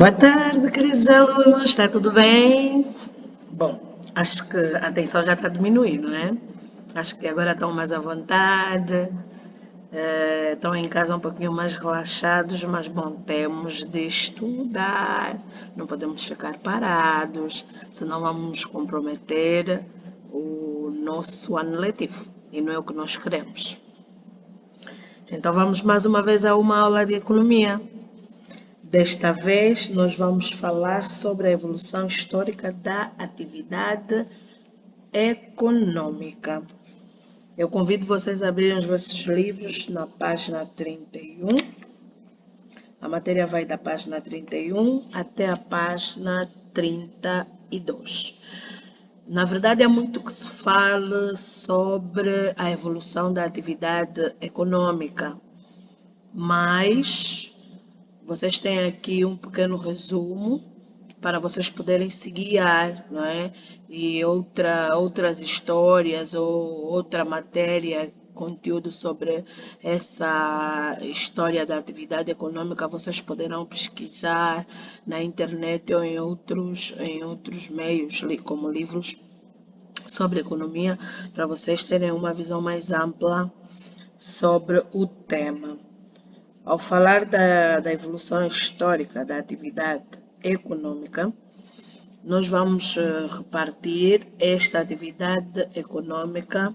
Boa tarde, queridos alunos, está tudo bem? Bom, acho que a atenção já está a diminuir, não é? Acho que agora estão mais à vontade, estão em casa um pouquinho mais relaxados, mas bom, temos de estudar, não podemos ficar parados, senão vamos nos comprometer o nosso ano letivo e não é o que nós queremos. Então vamos mais uma vez a uma aula de economia. Desta vez, nós vamos falar sobre a evolução histórica da atividade econômica. Eu convido vocês a abrirem os vossos livros na página 31. A matéria vai da página 31 até a página 32. Na verdade, há muito que se fala sobre a evolução da atividade econômica, mas vocês têm aqui um pequeno resumo para vocês poderem se guiar, não é? E outras histórias ou outra matéria, conteúdo sobre essa história da atividade econômica, vocês poderão pesquisar na internet ou em outros meios, como livros sobre economia, para vocês terem uma visão mais ampla sobre o tema. Ao falar da evolução histórica da atividade econômica, nós vamos repartir esta atividade econômica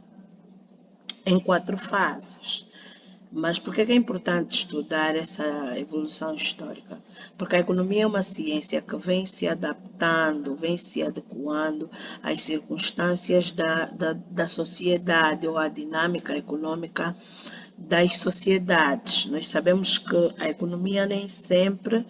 em 4 fases. Mas por que é importante estudar essa evolução histórica? Porque a economia é uma ciência que vem se adaptando, vem se adequando às circunstâncias da sociedade ou à dinâmica econômica das sociedades. Nós sabemos que a economia nem sempre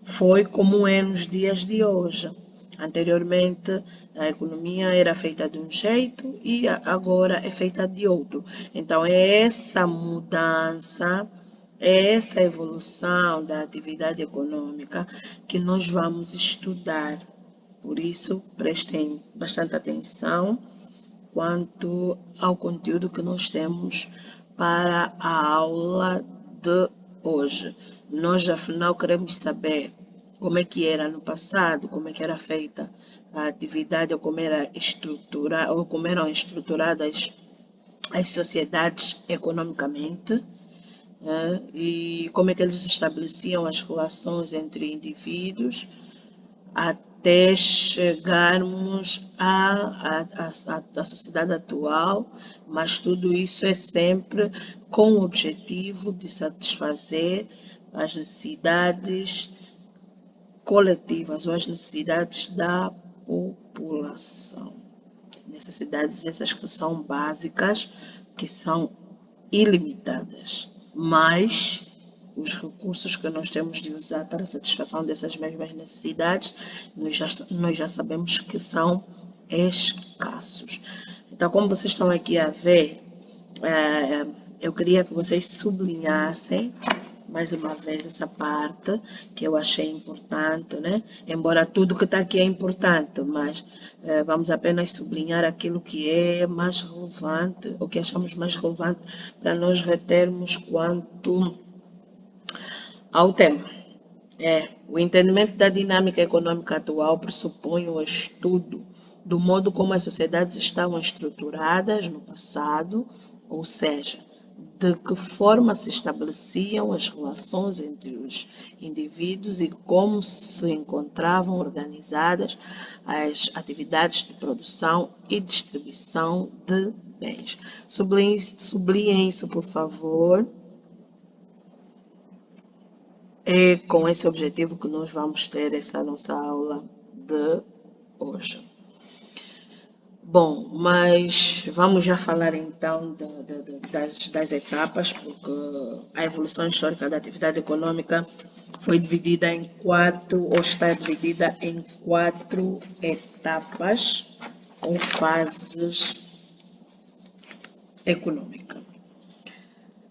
foi como é nos dias de hoje. Anteriormente, a economia era feita de um jeito e agora é feita de outro. Então, é essa mudança, é essa evolução da atividade econômica que nós vamos estudar. Por isso, prestem bastante atenção quanto ao conteúdo que nós temos para a aula de hoje. Nós, afinal, queremos saber como é que era no passado, como é que era feita a atividade, ou como era ou como eram estruturadas as sociedades economicamente, e como é que eles estabeleciam as relações entre indivíduos, até chegarmos à sociedade atual, mas tudo isso é sempre com o objetivo de satisfazer as necessidades coletivas ou as necessidades da população. Necessidades essas que são básicas, que são ilimitadas, mas os recursos que nós temos de usar para a satisfação dessas mesmas necessidades, nós já sabemos que são escassos. Então, como vocês estão aqui a ver, eu queria que vocês sublinhassem mais uma vez essa parte que eu achei importante, né? Embora tudo que está aqui é importante, mas vamos apenas sublinhar aquilo que é mais relevante, o que achamos mais relevante para nós retermos quanto ao tema. O entendimento da dinâmica econômica atual pressupõe o estudo do modo como as sociedades estavam estruturadas no passado, ou seja, de que forma se estabeleciam as relações entre os indivíduos e como se encontravam organizadas as atividades de produção e distribuição de bens. Sublinhem isso, por favor. É com esse objetivo que nós vamos ter essa nossa aula de hoje. Bom, mas vamos já falar então das etapas, porque a evolução histórica da atividade econômica foi dividida em 4, ou está dividida em 4 etapas ou fases econômicas.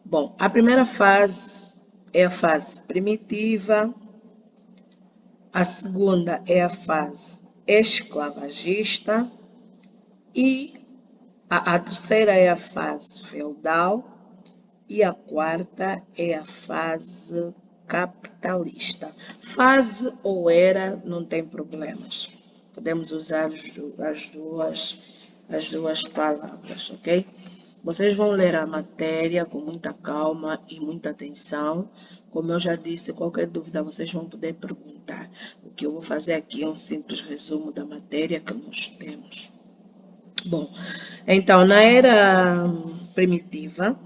Bom, a primeira fase é a fase primitiva, a segunda é a fase esclavagista e a terceira é a fase feudal e a quarta é a fase capitalista. Fase ou era não tem problemas. Podemos usar as duas palavras, ok? Vocês vão ler a matéria com muita calma e muita atenção. Como eu já disse, qualquer dúvida vocês vão poder perguntar. O que eu vou fazer aqui é um simples resumo da matéria que nós temos. Bom, então, na era primitiva,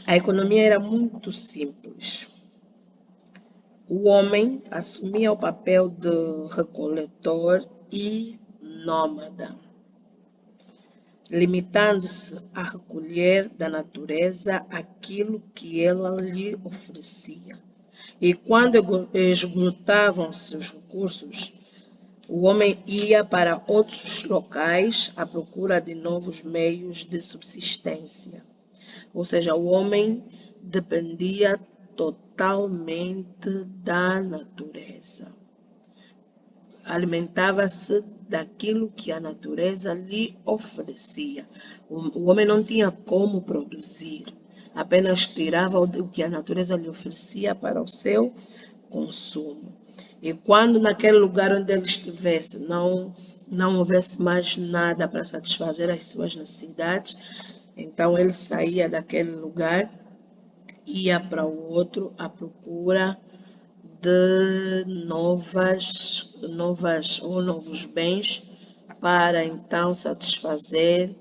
a economia era muito simples. O homem assumia o papel de recoletor e nômada, limitando-se a recolher da natureza aquilo que ela lhe oferecia. E quando esgotavam-se os recursos, o homem ia para outros locais à procura de novos meios de subsistência. Ou seja, o homem dependia totalmente da natureza. Alimentava-se daquilo que a natureza lhe oferecia. O homem não tinha como produzir, apenas tirava o que a natureza lhe oferecia para o seu consumo. E quando naquele lugar onde ele estivesse não houvesse mais nada para satisfazer as suas necessidades, então ele saía daquele lugar, ia para o outro à procura de novos bens para então satisfazer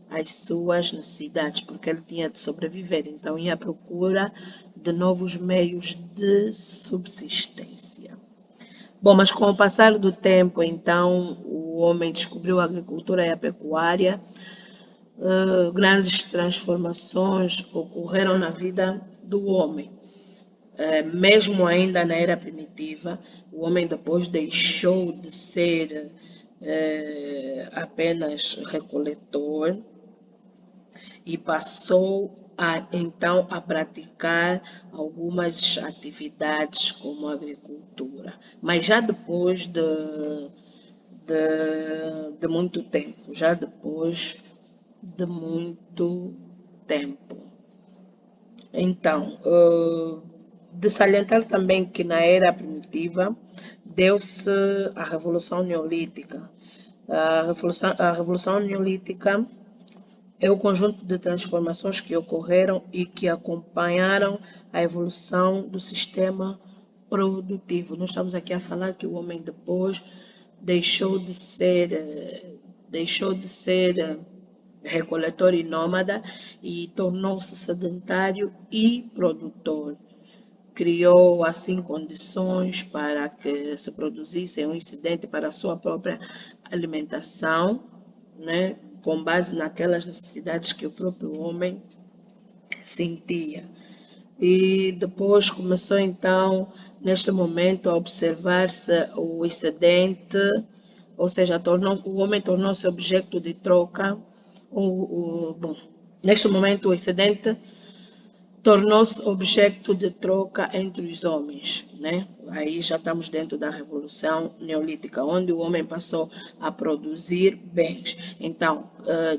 as suas necessidades, porque ele tinha de sobreviver, então ia à procura de novos meios de subsistência. Bom, mas com o passar do tempo, então, o homem descobriu a agricultura e a pecuária. Grandes transformações ocorreram na vida do homem. Mesmo ainda na era primitiva, o homem depois deixou de ser apenas recoletor e passou então a praticar algumas atividades como a agricultura, mas já depois de muito tempo, Então, de salientar também que na era primitiva deu-se a Revolução Neolítica. A Revolução Neolítica é o conjunto de transformações que ocorreram e que acompanharam a evolução do sistema produtivo. Nós estamos aqui a falar que o homem depois deixou de ser recoletor e nômada e tornou-se sedentário e produtor. Criou assim condições para que se produzisse um excedente para a sua própria alimentação, né, com base naquelas necessidades que o próprio homem sentia. E depois começou então, neste momento, a observar-se o excedente, ou seja, o homem tornou-se objeto de troca. Bom, neste momento, o excedente tornou-se objeto de troca entre os homens, né? Aí já estamos dentro da Revolução Neolítica, onde o homem passou a produzir bens. Então,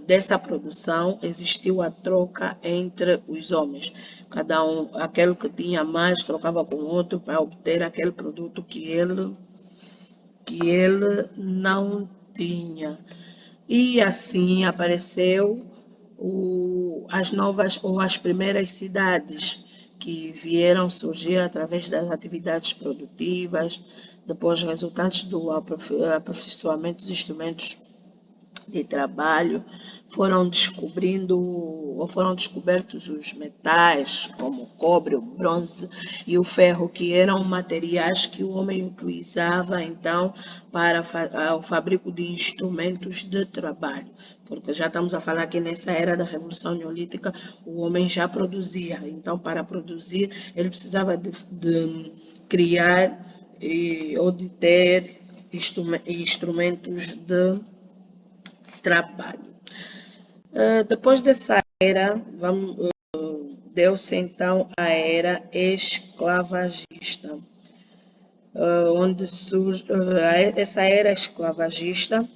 dessa produção existiu a troca entre os homens. Cada um, aquele que tinha mais, trocava com o outro para obter aquele produto que ele não tinha. E assim apareceu as primeiras cidades que vieram surgir através das atividades produtivas, depois resultantes do aperfeiçoamento dos instrumentos de trabalho, foram descobertos os metais, como o cobre, o bronze e o ferro, que eram materiais que o homem utilizava então para o fabrico de instrumentos de trabalho. Porque já estamos a falar que nessa era da Revolução Neolítica o homem já produzia, então para produzir ele precisava de criar ou de ter instrumentos de trabalho. Depois dessa era, deu-se então a era esclavagista, onde surge essa era esclavagista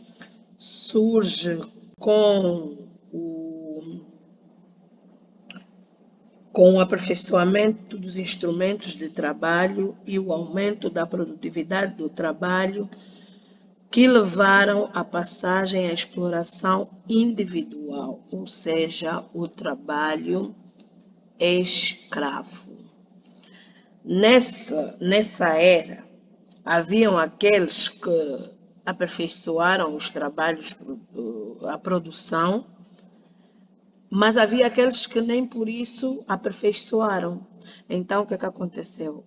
surge com com o aperfeiçoamento dos instrumentos de trabalho e o aumento da produtividade do trabalho, que levaram à passagem à exploração individual, ou seja, o trabalho escravo. Nessa era, haviam aqueles que aperfeiçoaram os trabalhos, a produção, mas havia aqueles que nem por isso aperfeiçoaram. Então, o que aconteceu?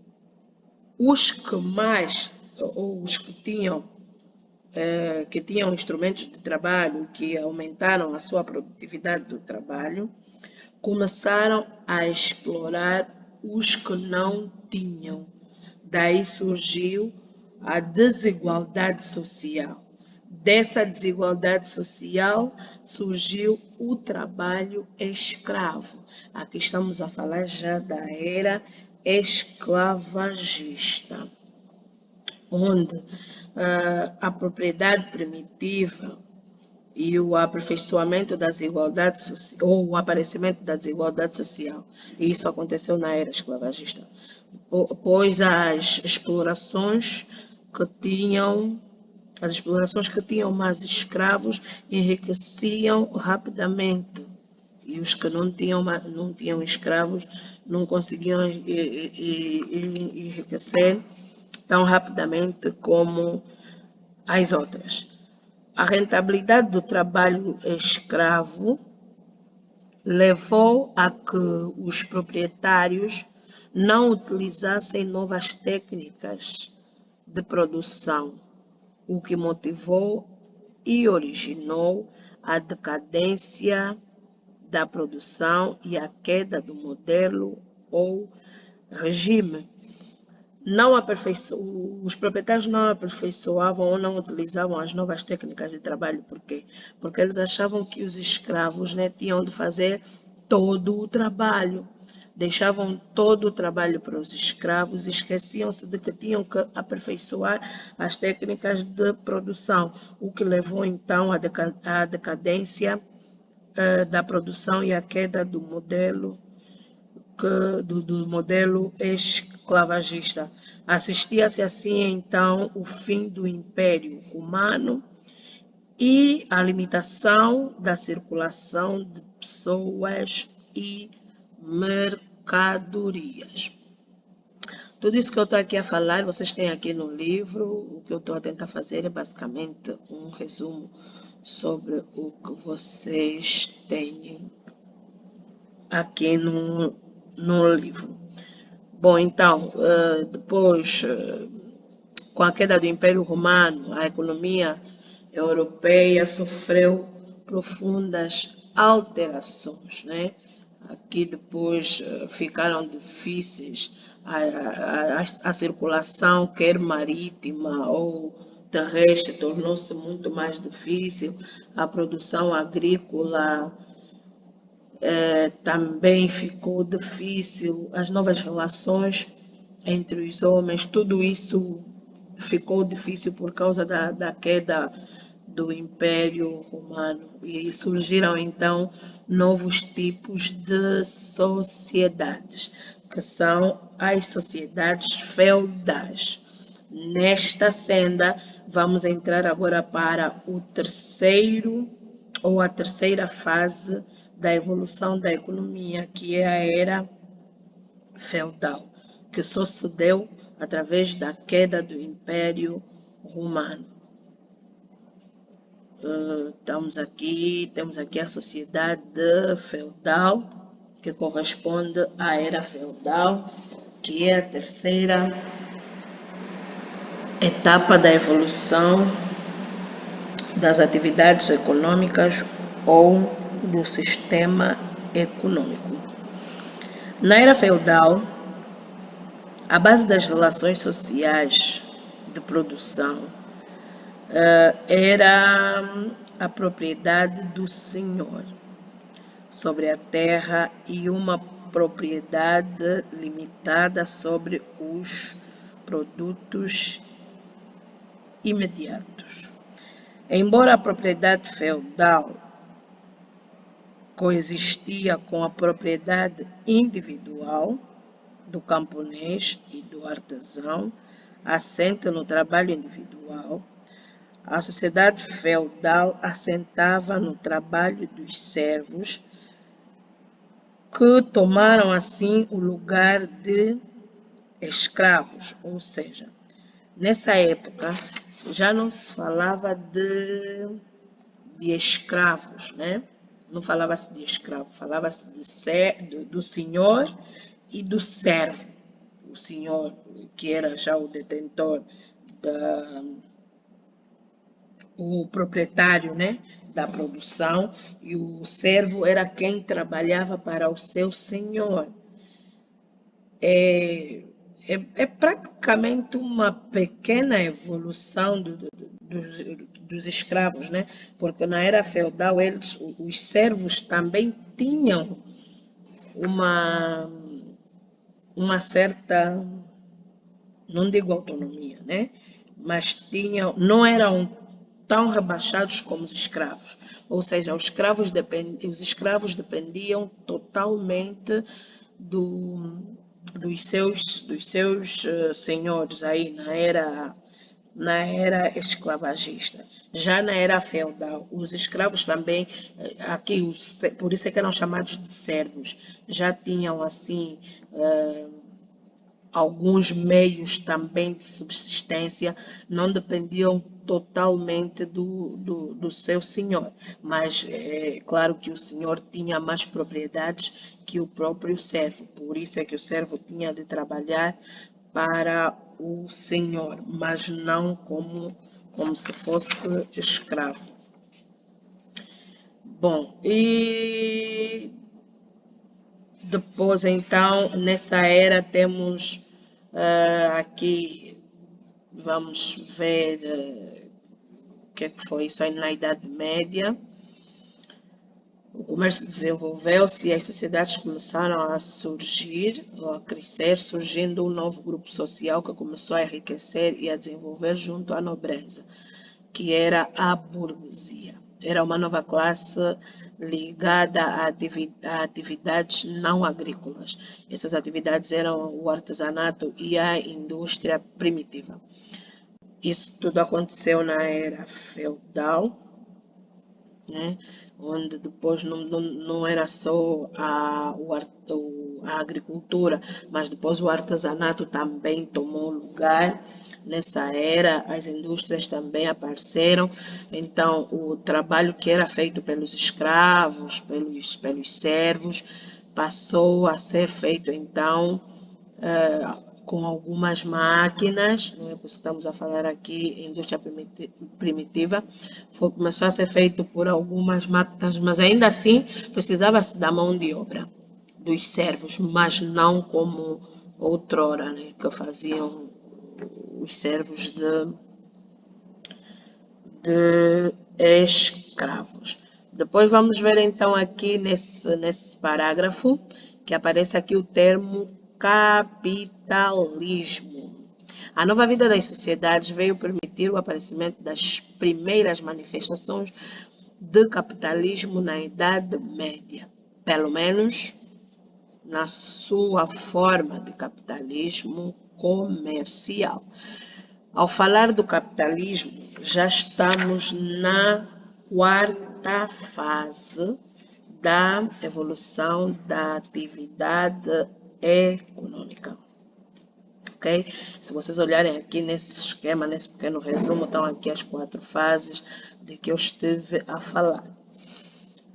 Os que mais, ou os que tinham instrumentos de trabalho que aumentaram a sua produtividade do trabalho, começaram a explorar os que não tinham. Daí surgiu a desigualdade social. Dessa desigualdade social surgiu o trabalho escravo. Aqui estamos a falar já da era esclavagista, onde a propriedade primitiva e o aperfeiçoamento das desigualdades ou o aparecimento da desigualdade social. E isso aconteceu na era esclavagista. Pois as explorações que tinham mais escravos enriqueciam rapidamente. E os que não tinham escravos não conseguiam enriquecer tão rapidamente como as outras. A rentabilidade do trabalho escravo levou a que os proprietários não utilizassem novas técnicas de produção, o que motivou e originou a decadência da produção e a queda do modelo ou regime. Os proprietários não aperfeiçoavam ou não utilizavam as novas técnicas de trabalho. Por quê? Porque eles achavam que os escravos tinham de fazer todo o trabalho. Deixavam todo o trabalho para os escravos e esqueciam-se de que tinham que aperfeiçoar as técnicas de produção, o que levou então à decadência da produção e à queda do modelo esclavagista. Assistia-se assim então o fim do Império Romano e a limitação da circulação de pessoas e mercadorias. Tudo isso que eu estou aqui a falar, vocês têm aqui no livro. O que eu estou a tentar fazer é basicamente um resumo sobre o que vocês têm aqui no livro. Bom, então, depois, com a queda do Império Romano, a economia europeia sofreu profundas alterações, né? Aqui depois ficaram difíceis a circulação, quer marítima ou terrestre, tornou-se muito mais difícil. A produção agrícola também ficou difícil, as novas relações entre os homens, tudo isso ficou difícil por causa da queda do Império Romano. E surgiram então novos tipos de sociedades, que são as sociedades feudais. Nesta senda, vamos entrar agora para a terceira fase da evolução da economia, que é a era feudal, que sucedeu através da queda do Império Romano. Temos aqui a sociedade feudal, que corresponde à era feudal, que é a terceira etapa da evolução das atividades econômicas ou do sistema econômico. Na era feudal, a base das relações sociais de produção era a propriedade do senhor sobre a terra e uma propriedade limitada sobre os produtos imediatos. Embora a propriedade feudal coexistia com a propriedade individual do camponês e do artesão, assente no trabalho individual. A sociedade feudal assentava no trabalho dos servos, que tomaram assim o lugar de escravos, ou seja, nessa época já não se falava de escravos, né? Não falava-se de escravo, falava-se do senhor e do servo. O senhor, que era já o detentor, o proprietário, né, da produção, e o servo era quem trabalhava para o seu senhor. É praticamente uma pequena evolução dos escravos, né? Porque na era feudal os servos também tinham uma certa, não digo autonomia, né? Mas não eram tão rebaixados como os escravos. Ou seja, os escravos dependiam totalmente dos seus senhores aí na era esclavagista. Já na era feudal, os escravos também, aqui, por isso é que eram chamados de servos, já tinham assim alguns meios também de subsistência, não dependiam totalmente do seu senhor, mas é claro que o senhor tinha mais propriedades que o próprio servo, por isso é que o servo tinha de trabalhar para o senhor, mas não como se fosse escravo. Bom, e depois então, nessa era temos aqui, vamos ver o que foi isso aí na Idade Média. O comércio desenvolveu-se e as sociedades começaram a surgir, ou a crescer, surgindo um novo grupo social que começou a enriquecer e a desenvolver junto à nobreza, que era a burguesia. Era uma nova classe ligada a atividades não agrícolas. Essas atividades eram o artesanato e a indústria primitiva. Isso tudo aconteceu na era feudal, né? Onde depois não era só a agricultura, mas depois o artesanato também tomou lugar. Nessa era, as indústrias também apareceram, então o trabalho que era feito pelos escravos, pelos servos, passou a ser feito então com algumas máquinas, não é? Estamos a falar aqui indústria primitiva, começou a ser feito por algumas máquinas, mas ainda assim precisava-se da mão de obra dos servos, mas não como outrora, né? Que faziam os servos de escravos. Depois vamos ver então aqui nesse parágrafo que aparece aqui o termo capitalismo. A nova vida das sociedades veio permitir o aparecimento das primeiras manifestações de capitalismo na Idade Média, pelo menos na sua forma de capitalismo comercial. Ao falar do capitalismo, já estamos na quarta fase da evolução da atividade econômica. Ok? Se vocês olharem aqui nesse esquema, nesse pequeno resumo, estão aqui as 4 fases de que eu estive a falar.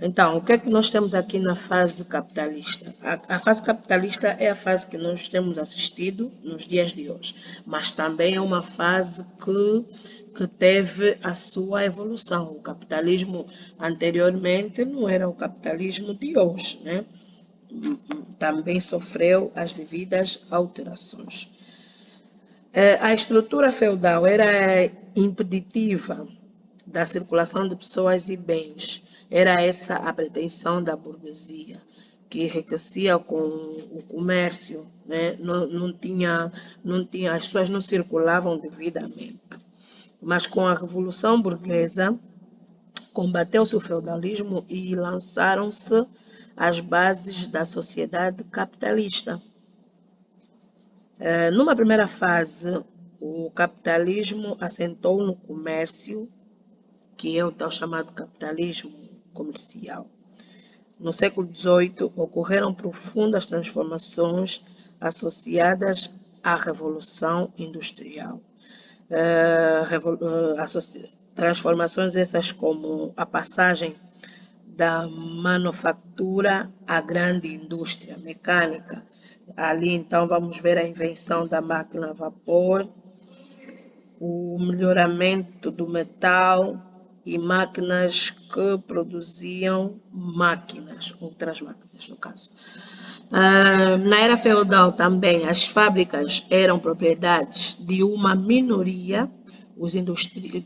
Então, o que é que nós temos aqui na fase capitalista? A fase capitalista é a fase que nós temos assistido nos dias de hoje, mas também é uma fase que teve a sua evolução. O capitalismo anteriormente não era o capitalismo de hoje, né? Também sofreu as devidas alterações. A estrutura feudal era impeditiva da circulação de pessoas e bens. Era essa a pretensão da burguesia, que enriquecia com o comércio, né? As pessoas não circulavam devidamente. Mas com a Revolução Burguesa, combateu-se o feudalismo e lançaram-se as bases da sociedade capitalista. Numa primeira fase, o capitalismo assentou no comércio, que é o tal chamado capitalismo comercial. No século XVIII, ocorreram profundas transformações associadas à Revolução Industrial. Transformações essas como a passagem da manufatura à grande indústria mecânica. Ali, então, vamos ver a invenção da máquina a vapor, o melhoramento do metal e máquinas que produziam máquinas, outras máquinas, no caso. Na era feudal também, as fábricas eram propriedades de uma minoria,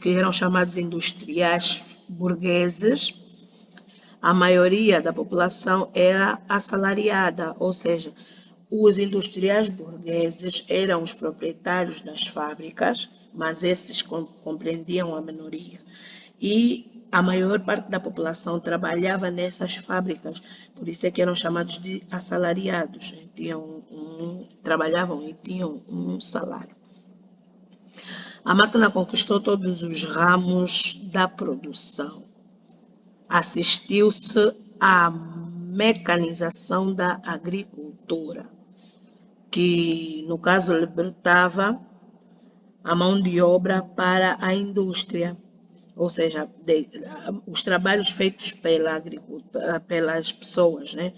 que eram chamados industriais burgueses. A maioria da população era assalariada, ou seja, os industriais burgueses eram os proprietários das fábricas, mas esses compreendiam a minoria. E a maior parte da população trabalhava nessas fábricas, por isso é que eram chamados de assalariados, né? Trabalhavam e tinham um salário. A máquina conquistou todos os ramos da produção. Assistiu-se à mecanização da agricultura, que no caso libertava a mão de obra para a indústria, ou seja, os trabalhos feitos pelas pessoas, né,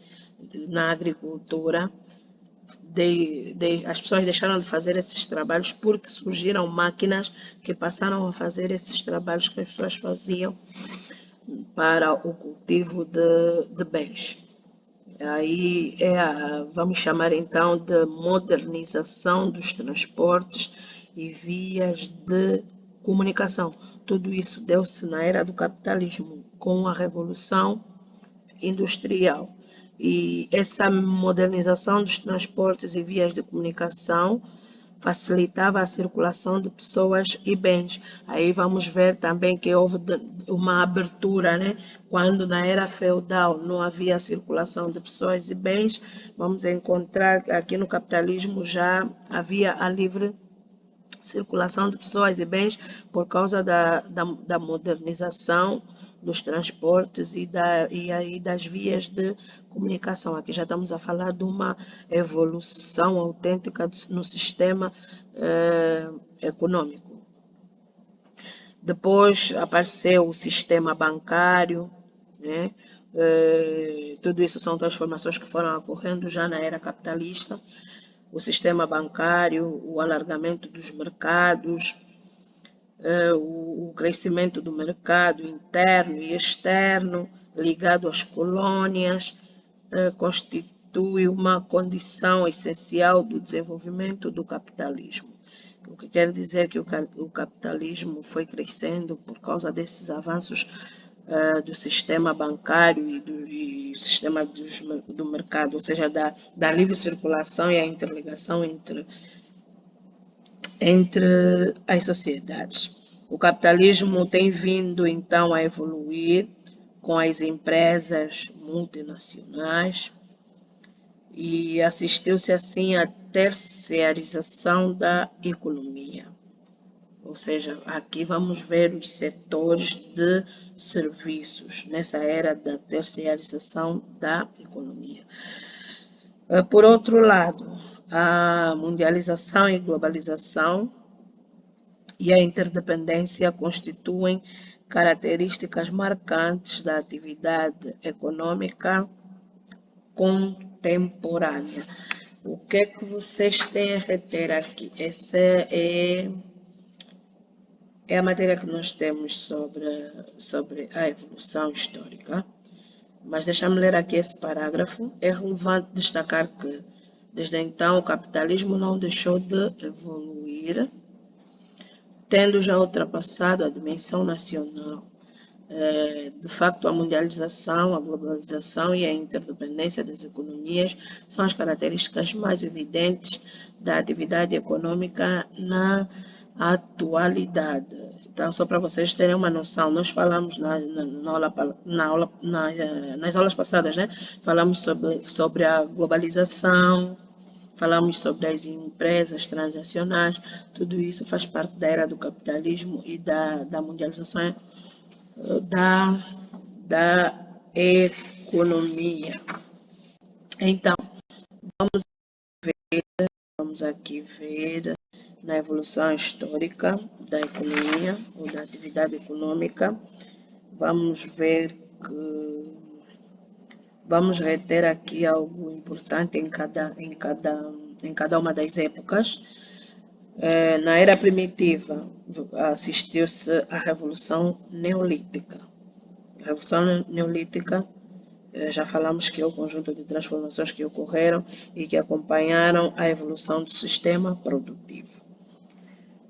na agricultura, as pessoas deixaram de fazer esses trabalhos porque surgiram máquinas que passaram a fazer esses trabalhos que as pessoas faziam para o cultivo de bens. Aí vamos chamar então de modernização dos transportes e vias de comunicação. Tudo isso deu-se na era do capitalismo, com a Revolução Industrial. E essa modernização dos transportes e vias de comunicação facilitava a circulação de pessoas e bens. Aí vamos ver também que houve uma abertura, né? Quando na era feudal não havia circulação de pessoas e bens, vamos encontrar que aqui no capitalismo já havia a livre circulação de pessoas e bens por causa da modernização dos transportes e aí das vias de comunicação. Aqui já estamos a falar de uma evolução autêntica no sistema econômico. Depois apareceu o sistema bancário, né? Tudo isso são transformações que foram ocorrendo já na era capitalista. O sistema bancário, o alargamento dos mercados, o crescimento do mercado interno e externo, ligado às colônias, constitui uma condição essencial do desenvolvimento do capitalismo. O que quer dizer que o capitalismo foi crescendo por causa desses avanços do sistema bancário e do sistema do mercado, ou seja, da livre circulação e a interligação entre as sociedades. O capitalismo tem vindo então a evoluir com as empresas multinacionais e assistiu-se assim à terceirização da economia. Ou seja, aqui vamos ver os setores de serviços nessa era da terceirização da economia. Por outro lado, a mundialização e globalização e a interdependência constituem características marcantes da atividade econômica contemporânea. O que é que vocês têm a reter aqui? Essa é a matéria que nós temos sobre a evolução histórica. Mas deixa-me ler aqui esse parágrafo. É relevante destacar que, desde então, o capitalismo não deixou de evoluir, tendo já ultrapassado a dimensão nacional. De facto, a mundialização, a globalização e a interdependência das economias são as características mais evidentes da atividade econômica na atualidade. Então, só para vocês terem uma noção, nós falamos nas aulas passadas, né? Falamos sobre a globalização, falamos sobre as empresas transacionais, tudo isso faz parte da era do capitalismo e da mundialização da, da economia. Então, vamos aqui ver na evolução histórica da economia ou da atividade econômica. Vamos ver que vamos reter aqui algo importante em cada uma das épocas. Na era primitiva, assistiu-se à Revolução Neolítica. A Revolução Neolítica, já falamos que é o conjunto de transformações que ocorreram e que acompanharam a evolução do sistema produtivo.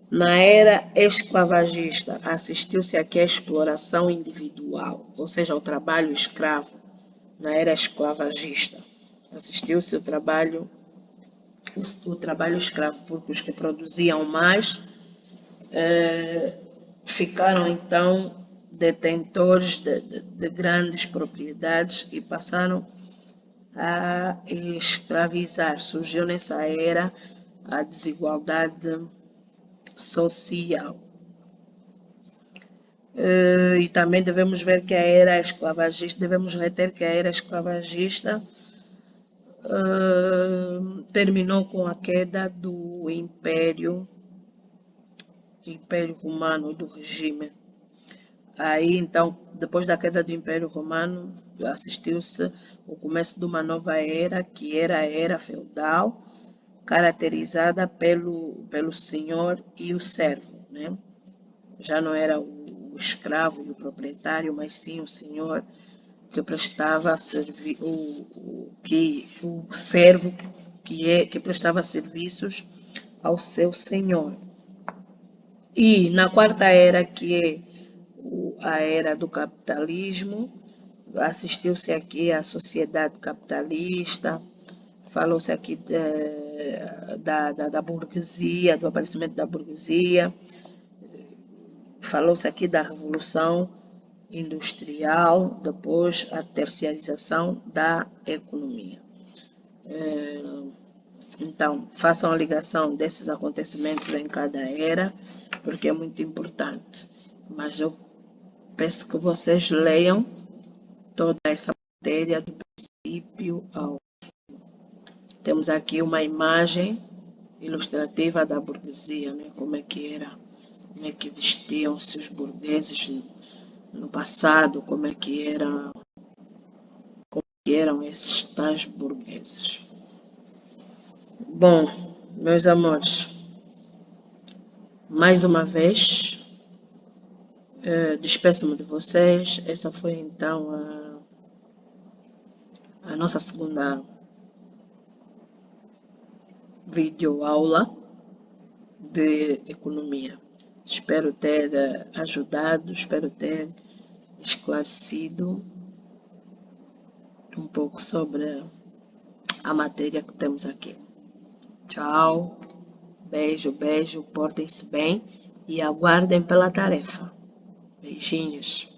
Na era esclavagista, assistiu-se aqui à exploração individual, ou seja, ao trabalho escravo. Na era esclavagista, assistiu-se ao trabalho escravo, porque os que produziam mais ficaram então detentores de grandes propriedades e passaram a escravizar. Surgiu nessa era a desigualdade social. E também devemos ver que a era esclavagista, devemos reter que a era esclavagista terminou com a queda do Império Romano, do regime. Aí, então, depois da queda do Império Romano, assistiu-se o começo de uma nova era, que era a era feudal, caracterizada pelo senhor e o servo, né? Já não era o escravo e o proprietário, mas sim o senhor que prestava o servo que prestava serviços ao seu senhor. E na quarta era, que é a era do capitalismo, assistiu-se aqui à sociedade capitalista, falou-se aqui da burguesia, do aparecimento da burguesia, falou-se aqui da revolução industrial, depois a terciarização da economia. Então, façam a ligação desses acontecimentos em cada era, porque é muito importante. Mas eu peço que vocês leiam toda essa matéria do princípio ao fim. Temos aqui uma imagem ilustrativa da burguesia, né? Como é que era, como é que vestiam-se os burgueses no passado, como é que eram esses tais burgueses. Bom, meus amores, mais uma vez, despeço-me de vocês. Essa foi então a nossa segunda videoaula de economia. Espero ter ajudado, espero ter esclarecido um pouco sobre a matéria que temos aqui. Tchau, beijo, portem-se bem e aguardem pela tarefa. Beijinhos.